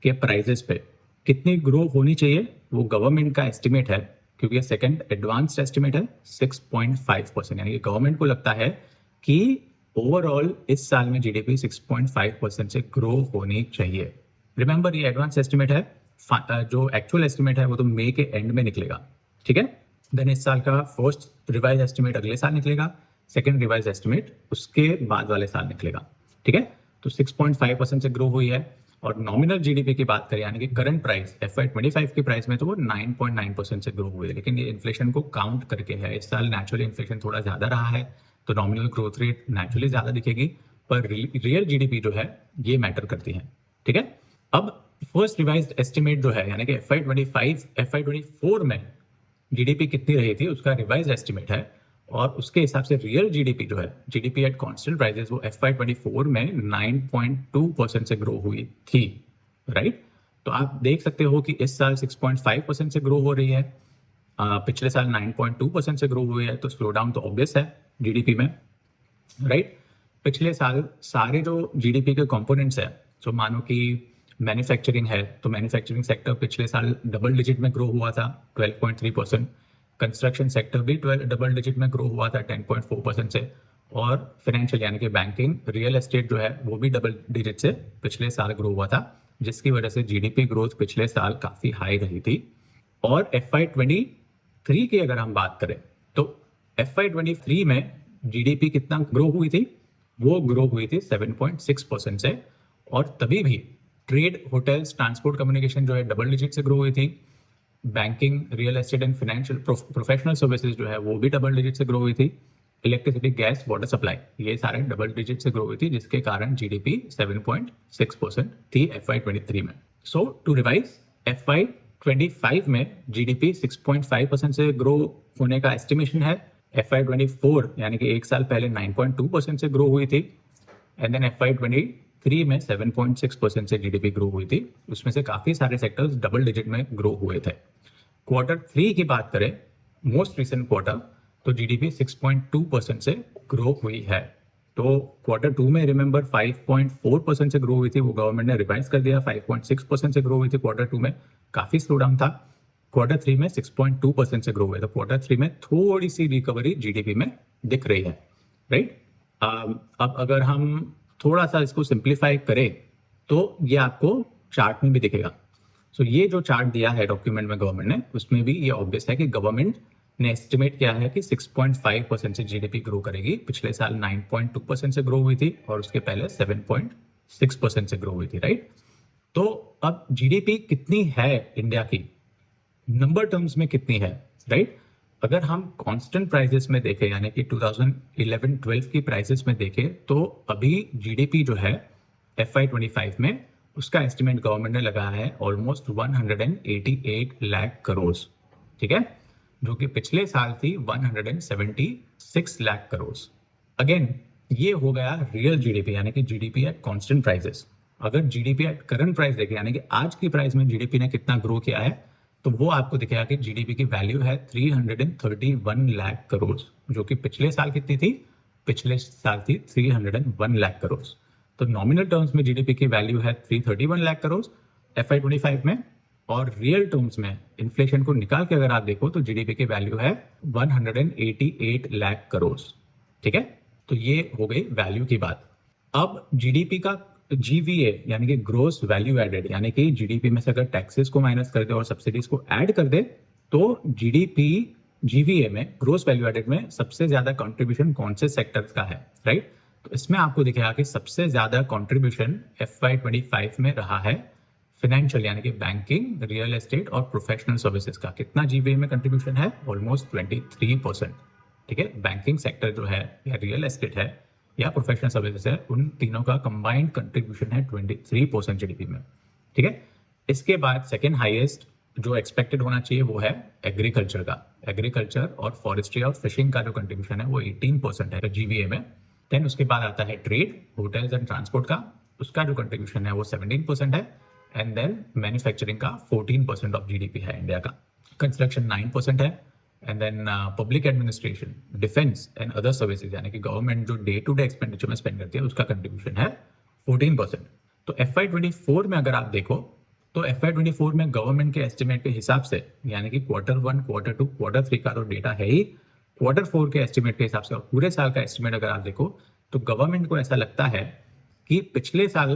के प्राइसेस पे कितनी ग्रो होनी चाहिए, वो गवर्नमेंट का एस्टिमेट है। क्योंकि ये सेकेंड एडवांस्ड एस्टिमेट है 6.5%, यानी कि गवर्नमेंट को लगता है कि ओवरऑल इस साल में जीडीपी 6.5% से ग्रो होनी चाहिए। रिमेंबर ये एडवांस एस्टिमेट है, जो एक्चुअल एस्टिमेट है वो तो मई के एंड में निकलेगा, ठीक है। देन इस साल का फर्स्ट रिवाइज एस्टिमेट अगले साल निकलेगा, सेकेंड रिवाइज एस्टिमेट उसके बाद वाले साल निकलेगा, ठीक है। तो 6.5% से ग्रो हुई है। और नॉमिनल जीडीपी की बात करें यानी कि करंट प्राइस FY25 की प्राइस में तो वो 9.9% से ग्रो हुई है, लेकिन ये इन्फ्लेशन को काउंट करके है। इस साल नेचुरली इन्फ्लेशन थोड़ा ज़्यादा रहा है तो नॉमिनल ग्रोथ रेट नेचुरली ज़्यादा दिखेगी, पर रियल जीडीपी जो है ये मैटर करती है, ठीक है। अब फर्स्ट रिवाइज्ड एस्टिमेट जो है यानी कि FY24 में जीडीपी कितनी रही थी उसका रिवाइज एस्टिमेट है, और उसके हिसाब से रियल जीडीपी जो है, जीडीपी एट कांस्टेंट प्राइसेस, वो FY24 में 9.2% से ग्रो हुई थी, राइट। तो आप देख सकते हो कि इस साल 6.5% से ग्रो हो रही है, पिछले साल 9.2% से ग्रो हुई है, तो स्लो डाउन तो ऑब्वियस है जीडीपी में, राइट। पिछले साल सारे जो जीडीपी के कंपोनेंट्स है, तो मानो कि मैन्युफैक्चरिंग है तो मैन्युफैक्चरिंग सेक्टर पिछले साल डबल डिजिट में ग्रो हुआ था 12.3%, कंस्ट्रक्शन सेक्टर भी डबल डिजिट में ग्रो हुआ था 10.4% से, और फाइनेंशियल यानी कि बैंकिंग, रियल एस्टेट जो है वो भी डबल डिजिट से पिछले साल ग्रो हुआ था, जिसकी वजह से जीडीपी ग्रोथ पिछले साल काफ़ी हाई रही थी। और FY23 की अगर हम बात करें तो FY23 में जीडीपी कितना ग्रो हुई थी, वो ग्रो हुई थी 7.6% से, और तभी भी ट्रेड, होटल्स, ट्रांसपोर्ट, कम्युनिकेशन जो है डबल डिजिट से ग्रो हुई थी। Banking, real estate and financial professional services जो है वो भी डबल डिजिट से ग्रो हुई थी। इलेक्ट्रिसिटी, गैस, वाटर सप्लाई, ये सारे डबल डिजिट से ग्रो हुई थी, जिसके कारण जीडीपी 7.6% थी FY23 में। सो टू रिवाइज, FY25 में जीडीपी 6.5% से ग्रो होने का एस्टिमेशन है। FY24 यानी कि एक साल पहले 9.2% से ग्रो हुई थी, एंड देन FY23 में 7.6% से जीडीपी ग्रो हुई थी। उसमें से काफ़ी सारे सेक्टर्स डबल डिजिट में ग्रो हुए थे। Q3 की बात करें, मोस्ट रिसेंट क्वार्टर, तो जीडीपी 6.2% से ग्रो हुई है। तो Q2 में रिमेंबर 5.4% से ग्रो हुई थी, वो गवर्नमेंट ने रिवाइज कर दिया, 5.6% से ग्रो हुई थी Q2 में, काफ़ी स्लो डाउन था। Q3 में 6.2% से ग्रो हुआ, तो Q3 में थोड़ी सी रिकवरी जीडीपी में दिख रही है, राइट। अब अगर हम थोड़ा सा इसको सिंप्लीफाई करें तो ये आपको चार्ट में भी दिखेगा। सो ये जो चार्ट दिया है डॉक्यूमेंट में गवर्नमेंट ने, उसमें भी ये ऑब्वियस है कि गवर्नमेंट ने एस्टिमेट किया है कि 6.5% से जीडीपी ग्रो करेगी। पिछले साल 9.2% से ग्रो हुई थी, और उसके पहले 7.6% से ग्रो हुई थी, राइट। तो अब जीडीपी कितनी है इंडिया की, नंबर टर्म्स में कितनी है, राइट। अगर हम कांस्टेंट प्राइसेस में देखें यानी कि 2011-12 की प्राइसेस में देखें, तो अभी जीडीपी जो है FY25 में उसका एस्टिमेट गवर्नमेंट ने लगाया है ऑलमोस्ट 188 लाख करोड़, ठीक है, जो कि पिछले साल थी 176 लाख करोड़। अगेन ये हो गया रियल जीडीपी यानी कि जीडीपी एट कांस्टेंट प्राइसेस। अगर जीडीपी एट करंट प्राइस देखें यानी कि आज की प्राइस में जीडीपी ने कितना ग्रो किया है, तो वो आपको दिखेगा कि जीडीपी की वैल्यू है 331 लाख करोड़, जो कि पिछले साल कितनी थी, पिछले साल थी 301 लाख करोड़। तो नॉमिनल टर्म्स में जीडीपी की वैल्यू है 331 लाख करोड़ FY25 में, और रियल टर्म्स में इन्फ्लेशन को निकाल के अगर आप देखो तो जीडीपी की वैल्यू है 188 लाख करोड़, ठीक है। तो ये हो गई वैल्यू की बात। अब जीडीपी का GVA यानी कि ग्रोस वैल्यू एडेड, यानी कि जीडीपी में से अगर टैक्सेस को माइनस कर दे और सब्सिडीज को ऐड कर दे, तो जीडीपी GVA में, ग्रोस वैल्यू एडेड में सबसे ज्यादा कंट्रीब्यूशन कौन से सेक्टर्स का है, राइट। तो इसमें आपको दिखेगा कि सबसे ज्यादा कंट्रीब्यूशन FY25 में रहा है फाइनेंशियल यानी कि बैंकिंग, रियल एस्टेट और प्रोफेशनल सर्विसेज का। कितना GVA में कंट्रीब्यूशन है, ऑलमोस्ट 23%, ठीक है। बैंकिंग सेक्टर जो है या रियल एस्टेट है या प्रोफेशनल सर्विसेज है, उन तीनों का कंबाइंड कंट्रीब्यूशन है 23% जीडीपी में, ठीक है। इसके बाद सेकेंड हाईएस्ट जो एक्सपेक्टेड होना चाहिए वो है एग्रीकल्चर का। एग्रीकल्चर और फॉरेस्ट्री और फिशिंग का जो कंट्रीब्यूशन है वो 18% है GVA में, देन उसके बाद आता है ट्रेड, होटल्स एंड ट्रांसपोर्ट का, उसका जो कंट्रीब्यूशन है वो 17% है। एंड देन मैन्युफैक्चरिंग का 14% ऑफ जीडीपी है इंडिया का। कंस्ट्रक्शन 9% है। And then public administration, defence and other services यानी कि गवर्नमेंट जो डे टू डे एक्सपेंडिचर में स्पेंड करती है उसका कंट्रीब्यूशन है 14%। तो FY24 में अगर आप देखो तो FY24 में गवर्नमेंट के एस्टिमेट के हिसाब से, यानी कि Q1, Q2, Q3 का तो डेटा है ही, Q4 के एस्टिमेट के हिसाब से और पूरे साल का एस्टिमेट अगर आप देखो तो गवर्नमेंट को ऐसा लगता है कि पिछले साल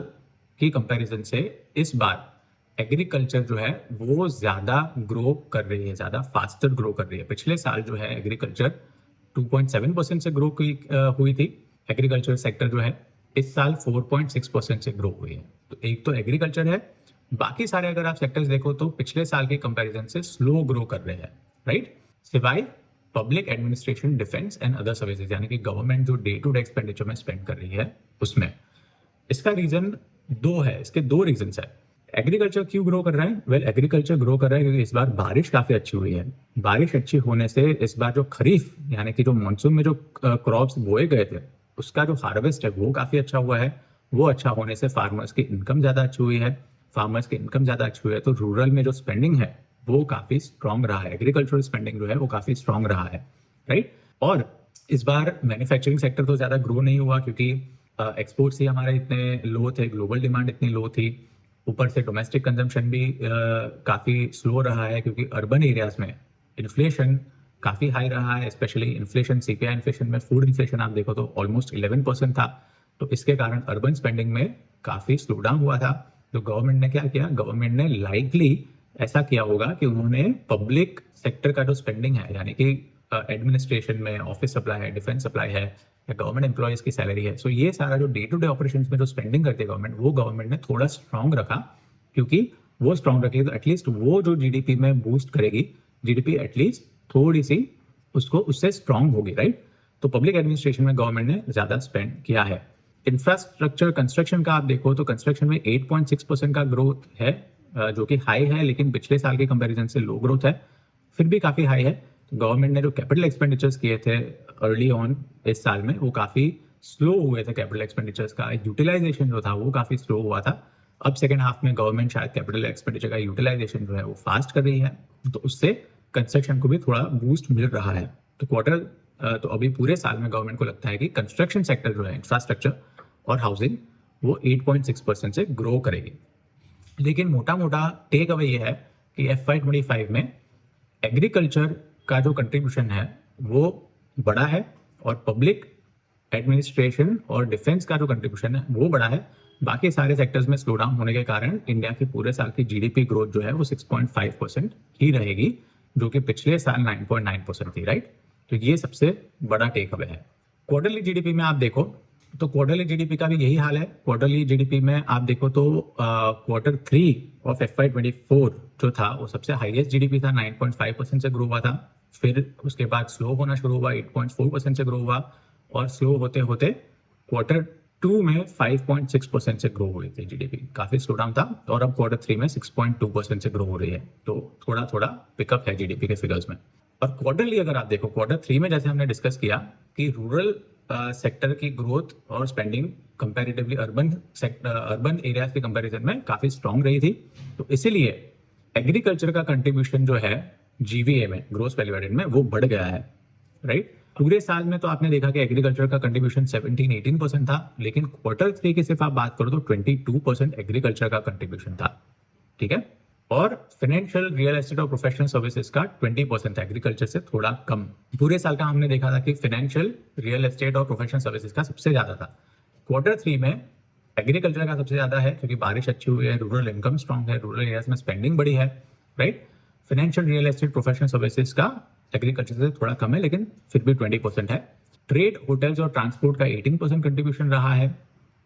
की कंपैरिजन से इस बार एग्रीकल्चर जो है वो ज्यादा ग्रो कर रही है, ज्यादा फास्टर ग्रो कर रही है। पिछले साल जो है एग्रीकल्चर 2.7% से ग्रो हुई थी एग्रीकल्चर सेक्टर जो है, इस साल 4.6% से ग्रो हुई है। तो एक तो एग्रीकल्चर है, बाकी सारे अगर आप सेक्टर्स देखो तो पिछले साल के कंपैरिजन से स्लो ग्रो कर रहे हैं, राइट, सिवाय public administration, defence and other services यानी कि गवर्नमेंट जो डे टू डे एक्सपेंडिचर में स्पेंड कर रही है उसमें। इसका रीजन दो है, इसके दो रीजंस है। एग्रीकल्चर क्यों ग्रो कर रहा है? वेल, एग्रीकल्चर ग्रो कर रहा है क्योंकि इस बार बारिश काफी अच्छी हुई है। बारिश अच्छी होने से इस बार जो खरीफ यानी कि जो मानसून में जो क्रॉप्स बोए गए थे उसका जो हार्वेस्ट है वो काफी अच्छा हुआ है। वो अच्छा होने से फार्मर्स की इनकम ज्यादा अच्छी हुई है। फार्मर्स की इनकम ज्यादा अच्छी हुई है तो रूरल में जो स्पेंडिंग है वो काफी स्ट्रांग रहा है, एग्रीकल्चरल स्पेंडिंग जो है वो काफी स्ट्रांग रहा है, राइट। और इस बार मैन्युफैक्चरिंग सेक्टर तो ज्यादा ग्रो नहीं हुआ क्योंकि एक्सपोर्ट्स ही हमारे इतने लो थे, ग्लोबल डिमांड इतनी लो थी, ऊपर से डोमेस्टिक कंजम्पशन भी काफ़ी स्लो रहा है क्योंकि अर्बन एरियाज में इन्फ्लेशन काफ़ी हाई रहा है। स्पेशली इन्फ्लेशन, सीपीआई इन्फ्लेशन में फूड इन्फ्लेशन आप देखो तो ऑलमोस्ट 11% था। तो इसके कारण अर्बन स्पेंडिंग में काफ़ी स्लो डाउन हुआ था। तो गवर्नमेंट ने क्या किया? गवर्नमेंट ने लाइकली ऐसा किया होगा कि उन्होंने पब्लिक सेक्टर का जो स्पेंडिंग है यानी कि एडमिनिस्ट्रेशन में ऑफिस सप्लाई है, डिफेंस सप्लाई है या गवर्नमेंट एम्प्लॉयज की सैलरी है, सो ये सारा जो डे टू डे ऑपरेशंस में जो स्पेंडिंग करती है गवर्नमेंट, वो गवर्नमेंट ने थोड़ा स्ट्रांग रखा क्योंकि वो स्ट्रांग रखेगी तो एटलीस्ट वो जो जीडीपी में बूस्ट करेगी, जीडीपी एटलीस्ट थोड़ी सी उसको उससे स्ट्रांग होगी, राइट। तो पब्लिक एडमिनिस्ट्रेशन में गवर्नमेंट ने ज्यादा स्पेंड किया है। इंफ्रास्ट्रक्चर कंस्ट्रक्शन का आप देखो तो कंस्ट्रक्शन में 8.6% का ग्रोथ है जो कि हाई है, लेकिन पिछले साल के कंपैरिजन से लो ग्रोथ है, फिर भी काफी हाई है। तो गवर्नमेंट ने जो कैपिटल एक्सपेंडिचर्स किए थे अर्ली ऑन इस साल में वो काफी स्लो हुए थे। कैपिटल एक्सपेंडिचर्स का यूटिलाइजेशन जो था वो काफी स्लो हुआ था। अब सेकेंड हाफ में गवर्नमेंट शायद कैपिटल एक्सपेंडिचर का यूटिलाइजेशन जो है वो फास्ट कर रही है, तो उससे कंस्ट्रक्शन को भी थोड़ा बूस्ट मिल रहा है। तो अभी पूरे साल में गवर्नमेंट को लगता है कि कंस्ट्रक्शन सेक्टर जो है, इंफ्रास्ट्रक्चर और हाउसिंग, वो 8.6% से ग्रो करेगी। लेकिन मोटा मोटा टेक अवे ये है कि FY25 में एग्रीकल्चर का जो कंट्रीब्यूशन है वो बड़ा है और पब्लिक एडमिनिस्ट्रेशन और डिफेंस का जो कंट्रीब्यूशन है वो बड़ा है। बाकी सारे सेक्टर्स में स्लो डाउन होने के कारण इंडिया की पूरे साल की जीडीपी ग्रोथ जो है वो 6.5% ही रहेगी, जो कि पिछले साल 9.9% थी, राइट। तो ये सबसे बड़ा टेक अवे है। क्वार्टरली जीडीपी में आप देखो तो क्वार्टरली जीडीपी का भी यही हाल है। क्वार्टरली जीडीपी में आप देखो तो Q3 ऑफ FY24 जो था वो सबसे हाईएस्ट जीडीपी था, 9.5% से ग्रो हुआ था। फिर उसके बाद स्लो होना शुरू हुआ, 8.4% से ग्रो हुआ और स्लो होते होते Q2 में 5.6% से ग्रो हुई थी जीडीपी, काफी स्लो डाउन था। और अब Q3 में 6.2% से ग्रो हो रही है, तो थोड़ा थोड़ा पिकअप है जीडीपी के फिगर्स में। और क्वार्टरली अगर आप देखो Q3 में जैसे हमने डिस्कस किया कि रूरल सेक्टर की ग्रोथ और स्पेंडिंग कंपैरेटिवली अर्बन एरियाज के कंपैरिजन में काफी स्ट्रांग रही थी, तो इसीलिए एग्रीकल्चर का कंट्रीब्यूशन जो है जीवीए में, ग्रोस वैल्यू एडेड में, वो बढ़ गया है, राइट। पूरे साल में तो आपने देखा कि एग्रीकल्चर का कंट्रीब्यूशन 17-18% था, लेकिन Q3 की सिर्फ आप बात करो तो 22% एग्रीकल्चर का कंट्रीब्यूशन था, ठीक है। और फाइनेंशियल, रियल एस्टेट और प्रोफेशनल सर्विसेज का 20% था, एग्रीकल्चर से थोड़ा कम। पूरे साल का हमने देखा था कि फाइनेंशियल, रियल एस्टेट और प्रोफेशनल सर्विसेज का सबसे ज्यादा था। Q3 में एग्रीकल्चर का सबसे ज्यादा है क्योंकि बारिश अच्छी हुई है, रूरल इनकम स्ट्रांग है, रूरल एरियाज में स्पेंडिंग बड़ी है, right. Financial, real estate, professional services का एग्रीकल्चर से थोड़ा कम है, लेकिन फिर भी 20% है। ट्रेड, होटल्स और ट्रांसपोर्ट का 18% कंट्रीब्यूशन रहा है,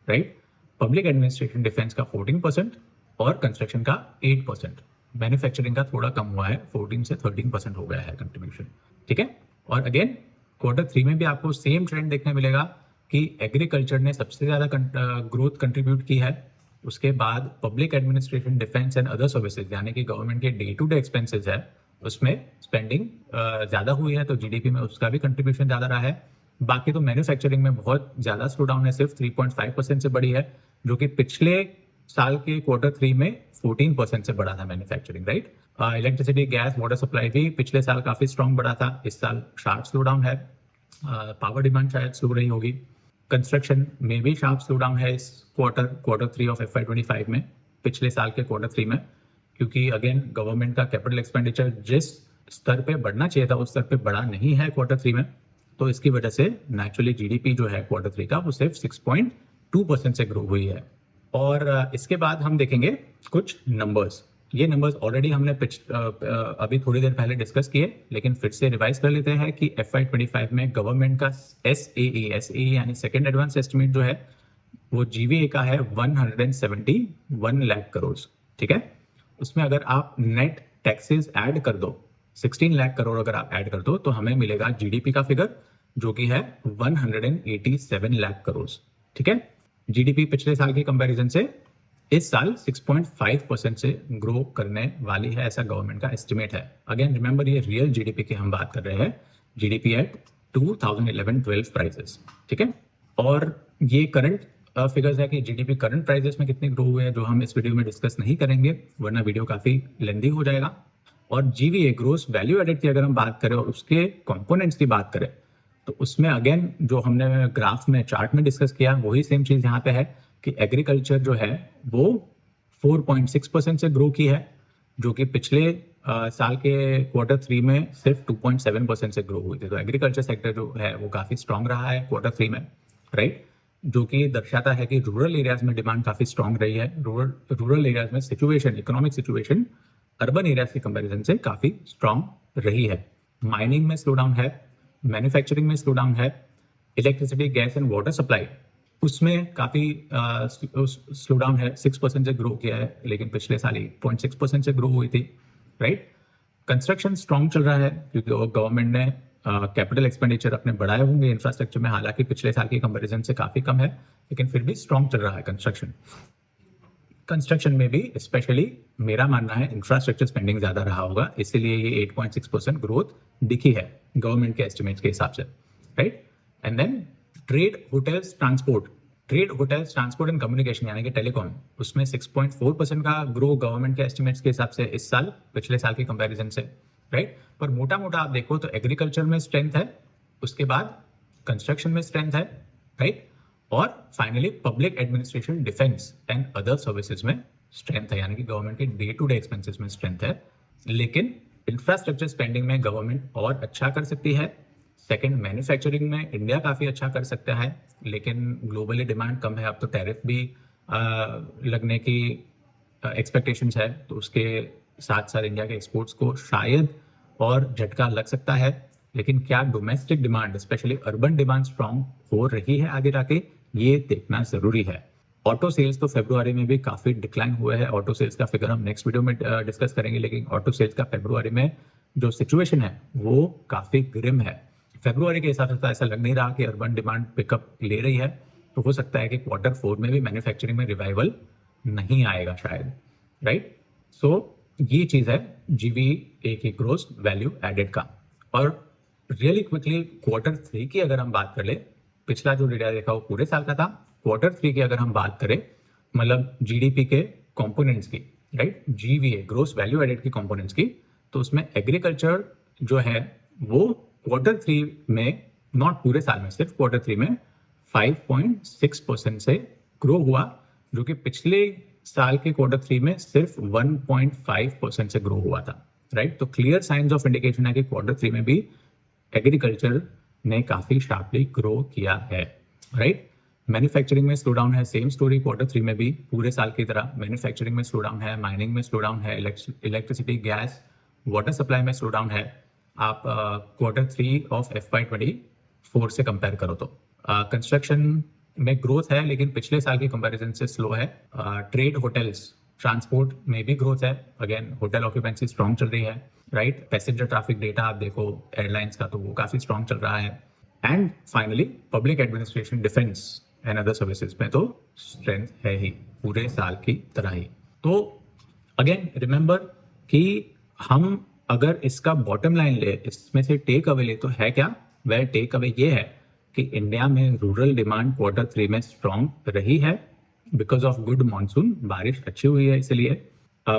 राइट। पब्लिक एडमिनिस्ट्रेशन, डिफेंस का 14% और कंस्ट्रक्शन का 8%। मैन्युफैक्चरिंग का थोड़ा कम हुआ है, 14 से 13% हो गया है कंट्रीब्यूशन, ठीक है। और अगेन Q3 में भी आपको सेम ट्रेंड देखने मिलेगा कि एग्रीकल्चर ने सबसे ज्यादा ग्रोथ कंट्रीब्यूट की है। उसके बाद public administration, defence and other services यानी कि गवर्नमेंट के डे टू डे एक्सपेंसेस है उसमें स्पेंडिंग ज्यादा हुई है, तो जीडीपी में उसका भी कंट्रीब्यूशन ज्यादा रहा है। बाकी तो मैन्युफैक्चरिंग में बहुत ज़्यादा स्लो डाउन है, सिर्फ 3.5% से बढ़ी है, जो कि पिछले साल के Q3 में 14% से बढ़ा था manufacturing, right. Electricity, gas, water supply भी पिछले साल काफ़ी स्ट्रॉन्ग बढ़ा था, इस साल शार्प स्लो डाउन है। पावर डिमांड शायद स्लो रही होगी। कंस्ट्रक्शन में भी शार्प स्लो डाउन है इस Q3 ऑफ FY25 में, पिछले साल के Q3 में, क्योंकि अगेन गवर्नमेंट का कैपिटल एक्सपेंडिचर जिस स्तर पे बढ़ना चाहिए था उस स्तर पे बढ़ा नहीं है Q3 में, तो इसकी वजह से नेचुरली जीडीपी जो है Q3 का वो सिर्फ 6.2% से ग्रो हुई है। और इसके बाद हम देखेंगे कुछ नंबर्स। ये नंबर्स ऑलरेडी हमने अभी थोड़ी देर पहले डिस्कस किए, लेकिन फिर से रिवाइज कर लेते हैं कि FY25 में गवर्नमेंट का SAE यानी सेकेंड एडवांस एस्टिमेट जो है वो GVA का है 171 लाख करोड़, ठीक है। उसमें अगर आप नेट टैक्सेस ऐड कर दो, 16 लाख करोड़ अगर आप ऐड कर दो, तो हमें मिलेगा जीडीपी का फिगर जो कि है 187 लाख करोड़, ठीक है। जीडीपी पिछले साल की कंपैरिजन से इस साल 6.5% से ग्रो करने वाली है, ऐसा गवर्नमेंट का एस्टिमेट है। अगेन रिमेंबर, ये रियल जीडीपी की हम बात कर रहे हैं, जीडीपी एट 2011-12 प्राइसेस, ठीक है। और ये करंट फिगर्स है कि जीडीपी करंट प्राइसेस में कितने ग्रो हुए हैं, जो हम इस वीडियो में डिस्कस नहीं करेंगे वरना वीडियो काफी लेंदी हो जाएगा। और जीवीए, ग्रोस वैल्यू एडेड की अगर हम बात करें और उसके कंपोनेंट्स की बात करें, तो उसमें अगेन जो हमने ग्राफ में चार्ट में डिस्कस किया वही सेम चीज यहाँ पे है कि एग्रीकल्चर जो है वो 4.6% से ग्रो की है, जो कि पिछले साल के Q3 में सिर्फ 2.7% से ग्रो हुई थी। तो एग्रीकल्चर सेक्टर जो है वो काफी स्ट्रांग रहा है Q3 में, राइट, जो कि दर्शाता है कि रूरल एरियाज में डिमांड काफी स्ट्रांग रही है। रूरल एरियाज में situation, economic situation urban areas की कंपैरिजन से काफी स्ट्रांग रही है। माइनिंग में स्लो डाउन है, मैन्युफैक्चरिंग में स्लो डाउन है, electricity, gas and water supply उसमें काफी स्लो डाउन है, 6% से ग्रो किया है, लेकिन पिछले साल 8.6% से ग्रो हुई थी, राइट। कंस्ट्रक्शन स्ट्रांग चल रहा है क्योंकि गवर्नमेंट ने कैपिटल एक्सपेंडिचर अपने बढ़ाए होंगे इंफ्रास्ट्रक्चर में, हालांकि पिछले साल की कंपैरिजन से काफी कम है, लेकिन फिर भी स्ट्रांग चल रहा है कंस्ट्रक्शन में भी। स्पेशली मेरा मानना है इंफ्रास्ट्रक्चर स्पेंडिंग ज्यादा रहा होगा, इसीलिए ये 8.6% ग्रोथ दिखी है गवर्नमेंट के एस्टिमेट्स के हिसाब से, right. And then trade, hotels, transport and communication यानी कि टेलीकॉम, उसमें 6.4% का ग्रो गवर्नमेंट के एस्टिमेट्स के हिसाब से इस साल पिछले साल के कंपैरिजन से, राइट। पर मोटा मोटा आप देखो तो एग्रीकल्चर में स्ट्रेंथ है, उसके बाद कंस्ट्रक्शन में स्ट्रेंथ है, राइट, और finally public administration, defence and other services में स्ट्रेंथ है, यानी कि गवर्नमेंट के डे टू डे एक्सपेंसेस में स्ट्रेंथ है। लेकिन इंफ्रास्ट्रक्चर स्पेंडिंग में गवर्नमेंट और अच्छा कर सकती है। सेकंड, मैन्युफैक्चरिंग में इंडिया काफी अच्छा कर सकता है, लेकिन ग्लोबली डिमांड कम है, अब तो टैरिफ भी लगने की एक्सपेक्टेशंस है, तो उसके साथ साथ इंडिया के एक्सपोर्ट्स को शायद और झटका लग सकता है। लेकिन क्या domestic demand, specially urban demand strong हो रही है आगे जाके, ये देखना जरूरी है। ऑटो सेल्स तो फरवरी में भी काफी डिक्लाइन हुए हैं, ऑटो सेल्स का फिगर हम नेक्स्ट वीडियो में डिस्कस करेंगे, लेकिन ऑटो सेल्स का फरवरी में जो सिचुएशन है वो काफी ग्रिम है। फरवरी के हिसाब से तो ऐसा लग नहीं रहा कि अर्बन डिमांड पिकअप ले रही है, तो हो सकता है कि Q4 में भी मैन्युफैक्चरिंग में रिवाइवल नहीं आएगा शायद, राइट। सो ये चीज है जीवीए की ग्रोस वैल्यू एडेड का। और रियली क्विकली Q3 की अगर हम बात कर ले, पिछला जो डेटा देखा वो पूरे साल का था, Q3 की अगर हम बात करें, मतलब जीडीपी के कंपोनेंट्स की, right, GVA gross value added की कंपोनेंट्स की, तो उसमें एग्रीकल्चर जो है वो Q3 में, नॉट पूरे साल में, सिर्फ Q3 में 5.6% से ग्रो हुआ, जो कि पिछले साल के Q3 में सिर्फ 1.5% से ग्रो हुआ था, राइट। तो क्लियर साइंस ऑफ इंडिकेशन है कि Q3 में भी एग्रीकल्चर ने काफी शार्पली ग्रो किया है, राइट। मैन्युफैक्चरिंग में स्लो डाउन है, सेम स्टोरी Q3 में भी पूरे साल की तरह मैन्युफैक्चरिंग में स्लो डाउन है, माइनिंग में स्लो डाउन है, इलेक्ट्रिसिटी, गैस, वाटर सप्लाई में स्लो डाउन है। आप Q3 ऑफ FY24 से कंपेयर करो तो कंस्ट्रक्शन में ग्रोथ है, लेकिन पिछले साल की कंपैरिजन से स्लो है। ट्रेड, होटल्स, ट्रांसपोर्ट में भी ग्रोथ है, अगेन होटल ऑक्यूपेंसी स्ट्रांग चल रही है, राइट। पैसेंजर ट्रैफिक डेटा आप देखो एयरलाइंस का, तो वो काफी स्ट्रांग चल रहा है। And finally public administration, defence and other services में तो स्ट्रेंथ है ही पूरे साल की तरह ही। तो अगेन रिमेंबर कि हम अगर इसका बॉटम लाइन ले, इसमें से टेक अवे ले, तो है क्या, वह टेक अवे ये है कि इंडिया में रूरल डिमांड क्वार्टर 3 में स्ट्रॉन्ग रही है बिकॉज ऑफ गुड मानसून, बारिश अच्छी हुई है इसलिए।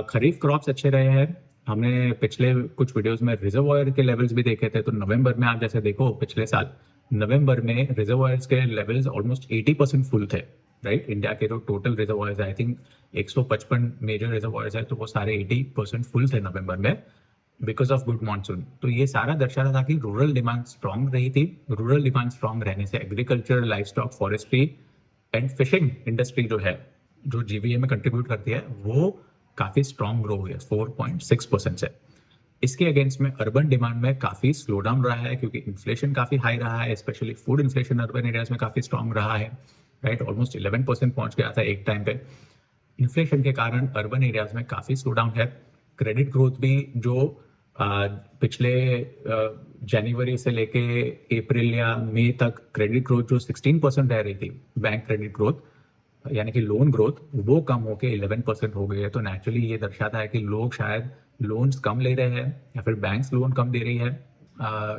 खरीफ क्रॉप्स अच्छे रहे हैं। हमने पिछले कुछ वीडियोस में रिजर्वायर के लेवल्स भी देखे थे, तो नवंबर में आप जैसे देखो पिछले साल नवंबर में रिजर्वायर्स के लेवल्स ऑलमोस्ट 80% फुल थे, राइट। इंडिया के जो टोटल reservoirs I think 155 major reservoirs है, तो वो सारे 80% फुल थे नवंबर में बिकॉज ऑफ गुड मानसून। तो ये सारा दर्शा रहा था कि रूरल डिमांड स्ट्रॉन्ग रही थी। रूरल डिमांड स्ट्रॉन्ग रहने से agriculture, life stock, forestry and fishing industry जो है, जो जीवीए में कंट्रीब्यूट करती है, वो काफी स्ट्रॉन्ग ग्रो हुई है 4.6% से। इसके अगेंस्ट में अर्बन डिमांड में काफी स्लो डाउन रहा है क्योंकि इन्फ्लेशन काफी हाई रहा है, specially food inflation urban areas में काफी स्ट्रॉन्ग रहा है, राइट। ऑलमोस्ट 11% पहुंच गया था एक टाइम पे। इन्फ्लेशन के कारण अर्बन एरियाज में काफी स्लो डाउन है। क्रेडिट ग्रोथ भी जो पिछले जनवरी से लेके अप्रैल या मई तक क्रेडिट ग्रोथ जो 16% रह रही थी, बैंक क्रेडिट ग्रोथ यानी कि लोन ग्रोथ, वो कम होके 11% हो गई है। तो नेचुरली ये दर्शाता है कि लोग शायद लोन्स कम ले रहे हैं या फिर बैंक्स लोन कम दे रही है।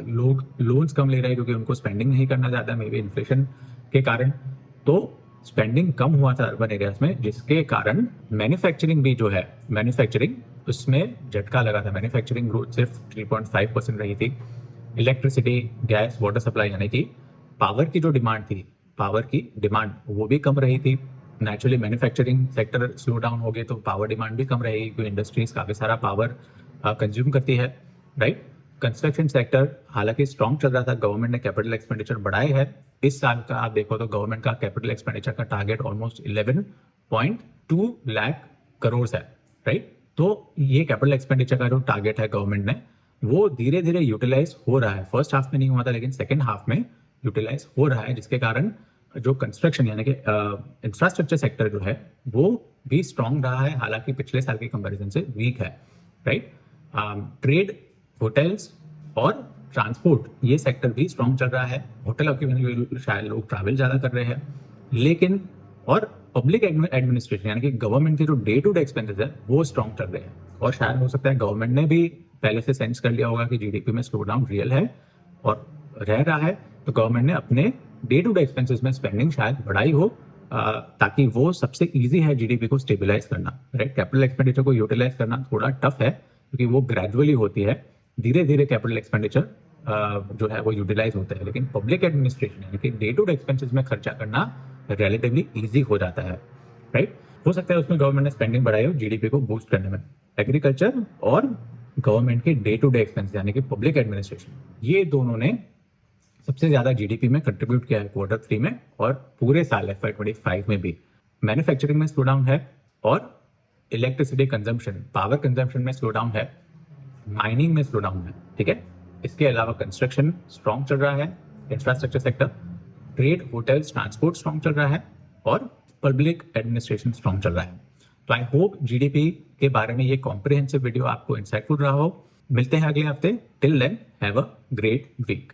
लोग लोन्स कम ले रहे हैं क्योंकि उनको स्पेंडिंग नहीं करना चाहता, मे बी इन्फ्लेशन के कारण। तो स्पेंडिंग कम हुआ था अर्बन एरियाज में, जिसके कारण मैन्युफैक्चरिंग भी जो है, मैन्युफैक्चरिंग उसमें झटका लगा था। मैन्युफैक्चरिंग ग्रोथ सिर्फ 3.5% रही थी। इलेक्ट्रिसिटी, गैस, वाटर सप्लाई यानी कि पावर की जो डिमांड थी, पावर की डिमांड वो भी कम रही थी। Naturally manufacturing sector slow down हो गए तो पावर डिमांड भी कम रहेगी क्योंकि इंडस्ट्रीज काफी सारा पावर कंज्यूम करती है, राइट। कंस्ट्रक्शन सेक्टर हालांकि स्ट्रॉन्ग चल रहा था, गवर्नमेंट ने कैपिटल एक्सपेंडिचर बढ़ाए है। इस साल का आप देखो तो गवर्नमेंट का कैपिटल एक्सपेंडिचर का टारगेट ऑलमोस्ट 11.2 लाख करोड़ है, राइट। तो ये कैपिटल एक्सपेंडिचर का जो टारगेट है गवर्नमेंट ने, वो धीरे धीरे यूटिलाइज हो रहा है। फर्स्ट हाफ में नहीं हुआ था लेकिन सेकेंड हाफ में यूटिलाइज हो रहा है, जिसके कारण जो कंस्ट्रक्शन यानी कि इंफ्रास्ट्रक्चर सेक्टर जो है वो भी स्ट्रॉन्ग रहा है, हालांकि पिछले साल के कंपैरिजन से वीक है, राइट। ट्रेड, होटल्स और ट्रांसपोर्ट, ये सेक्टर भी स्ट्रॉन्ग चल रहा है। होटल ऑक्यूपेंसी शायद लोग ट्रैवल ज़्यादा कर रहे हैं, लेकिन और पब्लिक एडमिनिस्ट्रेशन यानी कि गवर्नमेंट के जो डे टू डे एक्सपेंसेस है वो स्ट्रॉन्ग चल रहे हैं। और शायद हो सकता है गवर्नमेंट ने भी पहले से सेंस कर लिया होगा कि जीडीपी में स्लो डाउन रियल है और रह रहा है, तो गवर्नमेंट ने अपने डे टू डे एक्सपेंसेस में स्पेंडिंग शायद बढ़ाई हो, ताकि वो सबसे इजी है जीडीपी को स्टेबलाइज करना, राइट। कैपिटल एक्सपेंडिचर को यूटिलाइज करना थोड़ा टफ है क्योंकि वो ग्रेजुअली होती है, धीरे धीरे कैपिटल एक्सपेंडिचर जो है वो यूटिलाइज होता है। लेकिन पब्लिक एडमिनिस्ट्रेशन यानी कि डे टू डे एक्सपेंसेस में खर्चा करना रिलेटिवली इजी हो जाता है, राइट। हो सकता है उसमें गवर्नमेंट ने स्पेंडिंग बढ़ाई हो जीडीपी को बूस्ट करने में। एग्रीकल्चर और गवर्नमेंट के डे टू डे एक्सपेंस यानी कि पब्लिक एडमिनिस्ट्रेशन, ये दोनों ने सबसे ज्यादा जीडीपी में कंट्रीब्यूट किया है क्वार्टर 3 में और पूरे साल FY25 में भी। मैन्युफैक्चरिंग में स्लो डाउन है और इलेक्ट्रिसिटी कंजम्पशन, पावर कंजम्पशन में स्लो डाउन है, माइनिंग में स्लो डाउन है, ठीक है। इसके अलावा कंस्ट्रक्शन स्ट्रॉन्ग चल रहा है, infrastructure sector, trade, hotels, transport strong चल रहा है और पब्लिक एडमिनिस्ट्रेशन स्ट्रॉन्ग चल रहा है। तो आई होप जीडीपी के बारे में ये कॉम्प्रिहेंसिव वीडियो आपको इंसाइटफुल रहा हो। मिलते हैं अगले हफ्ते। Till then have a great week.